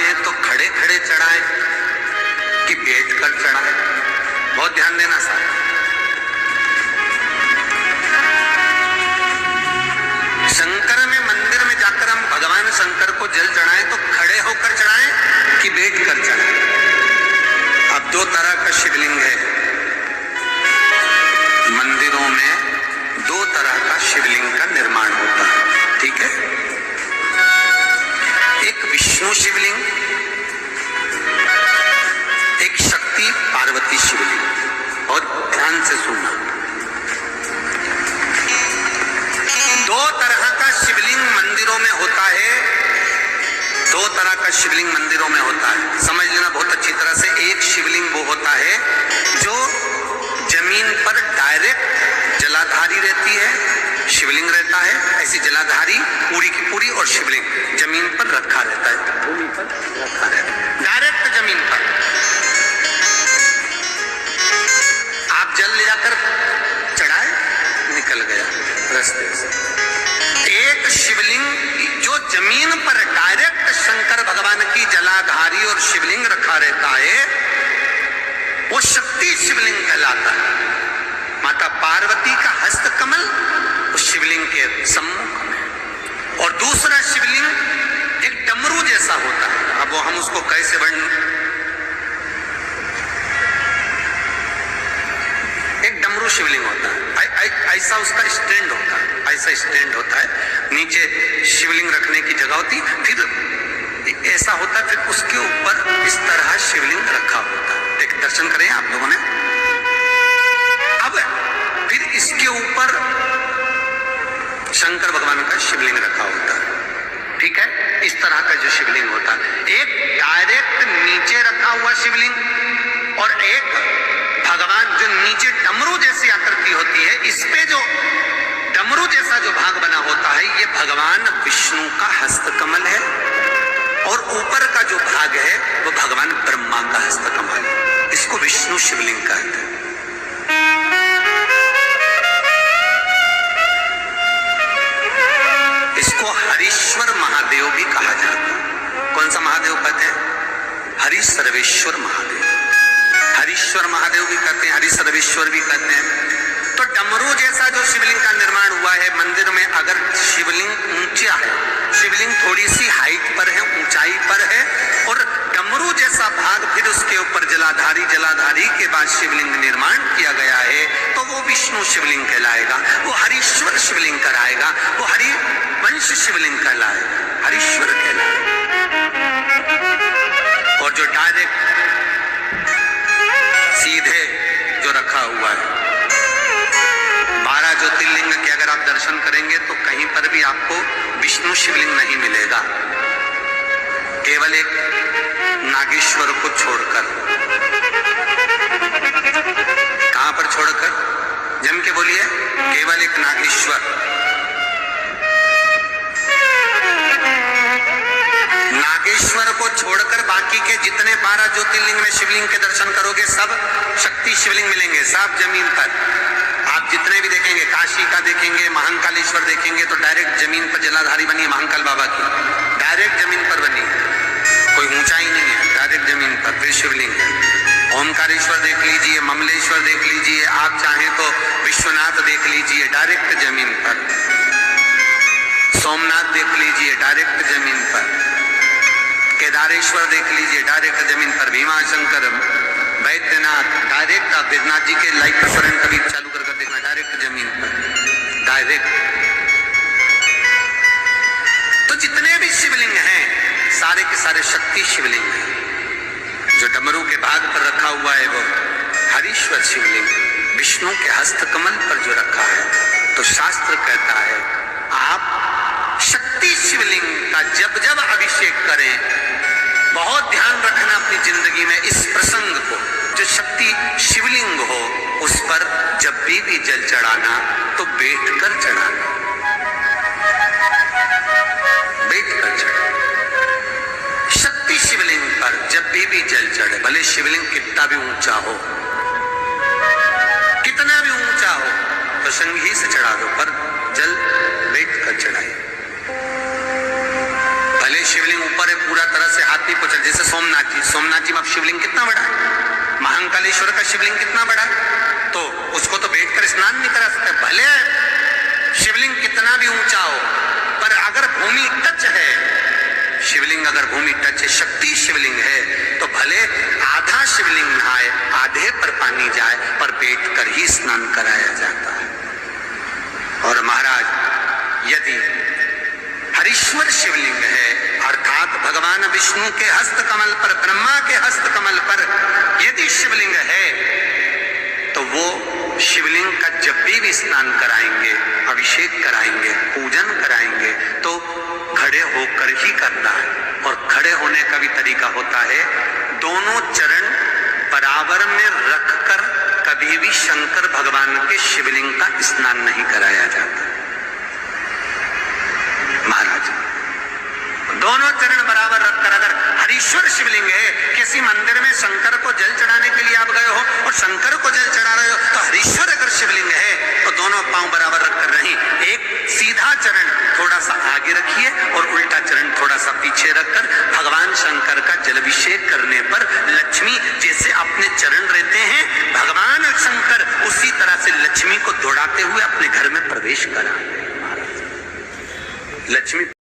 हैं तो खड़े खड़े चढ़ाएं कि बैठ कर चढ़ाएं? बहुत ध्यान देना साहब। शंकर में मंदिर में जाकर हम भगवान शंकर को जल चढ़ाएं तो खड़े होकर चढ़ाएं कि बैठ कर चढ़ाएं? अब दो तरह का शिवलिंग है मंदिरों में, दो तरह का शिवलिंग का निर्माण होता है, ठीक है? एक विष्णु शिवलिंग, एक शक्ति पार्वती शिवलिंग। और ध्यान से सुनना, दो तरह का शिवलिंग मंदिरों में होता है, दो तरह का शिवलिंग मंदिरों में होता है, समझ लेना बहुत अच्छी तरह से। एक शिवलिंग वो होता है जो जमीन पर डायरेक्ट जलाधारी रहती है, शिवलिंग रहता है, ऐसी जलाधारी पूरी की पूरी, और शिवलिंग जमीन पर रखा रहता है, भूमि पर रखा रहता है, डायरेक्ट जमीन पर। आप जल ले जाकर चढ़ाए, निकल गया रास्ते से। एक शिवलिंग जो जमीन पर डायरेक्ट शंकर भगवान की जलाधारी और शिवलिंग रखा रहता है, वो शक्ति शिवलिंग कहलाता है। माता पार्वती का हस्त कमल उस शिवलिंग के सम्मुख में। और दूसरा शिवलिंग एक डमरू जैसा होता है। अब वो हम उसको कैसे वर्णन, एक डमरू शिवलिंग होता है, ऐसा उसका स्टैंड होता है, ऐसा स्टैंड होता है, नीचे शिवलिंग रखने की जगह होती, फिर ऐसा होता है, फिर उसके ऊपर इस तरह शिवलिंग रखा होता है। एक दर्शन करें आप लोगों ने। अब फिर इसके ऊपर शंकर भगवान का शिवलिंग रखा होता है, ठीक है? इस तरह का जो शिवलिंग होता है, एक डायरेक्ट नीचे रखा हुआ शिवलिंग और एक भगवान जो नीचे डमरू जैसी आकृति होती है, इस पे जो डमरू जैसा जो भाग बना होता है, ये भगवान विष्णु का हस्तकमल है, और ऊपर का जो भाग है वो भगवान ब्रह्मा का हस्तकमल है। इसको विष्णु शिवलिंग कहते हैं। इसको हरीश्वर महादेव भी कहा जाता है। कौन सा महादेव कहते हैं? हरि सर्वेश्वर महादेव। हरीश्वर महादेव भी कहते हैं, हरि सर्वेश्वर भी कहते हैं। तो डमरू जैसा जो शिवलिंग का निर्माण हुआ है मंदिर में, अगर शिवलिंग ऊंचा है, शिवलिंग थोड़ी सी हाइट पर है, ऊंचाई पर है, और डमरू जैसा भाग फिर उसके ऊपर जलाधारी, जलाधारी के बाद शिवलिंग निर्माण किया गया है, तो वो विष्णु शिवलिंग कहलाएगा, वो हरीश्वर शिवलिंग कहलाएगा, वो हरि वंश शिवलिंग कहलाएगा, हरीश्वर कहलाएगा। और जो डायरेक्ट सीधे जो रखा हुआ है, 12 ज्योतिर्लिंग के अगर आप दर्शन करेंगे तो कहीं पर भी आपको विष्णु शिवलिंग नहीं मिलेगा, केवल एक नागेश्वर को छोड़कर। कहां पर छोड़कर? जम के बोलिए, केवल एक नागेश्वर। नागेश्वर को छोड़कर बाकी के जितने 12 ज्योतिर्लिंग में शिवलिंग के दर्शन करोगे, सब शक्ति शिवलिंग मिलेंगे, सब जमीन पर। आप जितने भी देखेंगे, काशी का देखेंगे, महाकालेश्वर देखेंगे, तो डायरेक्ट जमीन पर जलाधारी बनी है महाकाल बाबा की, डायरेक्ट जमीन पर बनी, कोई ऊंचाई नहीं है, डायरेक्ट जमीन पर फिर शिवलिंग है। ओमकारेश्वर देख लीजिए, ममलेश्वर देख लीजिए, आप चाहें तो विश्वनाथ देख लीजिए, डायरेक्ट जमीन पर। सोमनाथ देख लीजिए, डायरेक्ट जमीन पर। केदारेश्वर देख लीजिए, डायरेक्ट जमीन पर। भीमाशंकर, वैद्यनाथ, डायरेक्ट। आप वेदनाथ जी के लाइव प्रसारण कभी चालू करके देखना, डायरेक्ट जमीन पर, डायरेक्ट। तो जितने भी शिवलिंग हैं सारे के सारे शक्ति शिवलिंग हैं। जो डमरू के भाग पर रखा हुआ है वो हरीश्वर शिवलिंग, विष्णु के हस्तकमल पर जो रखा है, तो शास्त्र कहता है आप शक्ति शिवलिंग का जब जब अभिषेक करें, बहुत ध्यान रखना अपनी जिंदगी में इस प्रसंग को, जो शक्ति शिवलिंग हो उस पर जब भी जल चढ़ाना तो बैठकर चढ़ाना, बैठकर चढ़ाना। शक्ति शिवलिंग पर जब भी जल चढ़े, भले शिवलिंग कितना भी ऊंचा हो, कितना भी ऊंचा हो, तो संगी से चढ़ा दो, पर जल बैठकर चढ़ाइए। भले भले शिवलिंग ऊपर है पूरा तरह से हाथ नहीं पहुंचा, जैसे सोमनाथ जी में अब शिवलिंग कितना बड़ा है, महाकालेश्वर का शिवलिंग कितना बड़ा है, तो उसको तो बैठकर स्नान नहीं करा सकते। भले शिवलिंग कितना भी ऊंचा हो, पर अगर भूमि टच है, शिवलिंग अगर भूमि टच है, शक्ति शिवलिंग है, तो भले आधा शिवलिंग नहाए, आधे पर पानी जाए, पर बैठ कर ही स्नान कराया जाता है। और महाराज यदि हरीश्वर शिवलिंग है, अर्थात भगवान विष्णु के हस्त कमल पर, ब्रह्मा के हस्त कमल पर यदि शिवलिंग है, तो वो शिवलिंग का जब भी स्नान कराएंगे, अभिषेक कराएंगे, पूजन कराएंगे, तो खड़े होकर ही करना है। और खड़े होने का भी तरीका होता है, दोनों चरण बराबर में रखकर कभी भी शंकर भगवान के शिवलिंग का स्नान नहीं कराया जाता। महाराज दोनों चरण बराबर रखकर, अगर हरीश्वर शिवलिंग है, किसी मंदिर में शंकर को जल चढ़ाने के लिए आप गए हो और शंकर को जल चढ़ा रहे हो, तो हरीश्वर अगर शिवलिंग है तो दोनों पांव बराबर रखकर नहीं, एक सीधा चरण थोड़ा सा आगे रखिए और उल्टा चरण थोड़ा सा पीछे रखकर भगवान शंकर का जलाभिषेक करने पर लक्ष्मी जैसे अपने चरण रहते हैं, भगवान शंकर उसी तरह से लक्ष्मी को दौड़ाते हुए अपने घर में प्रवेश करा। लक्ष्मी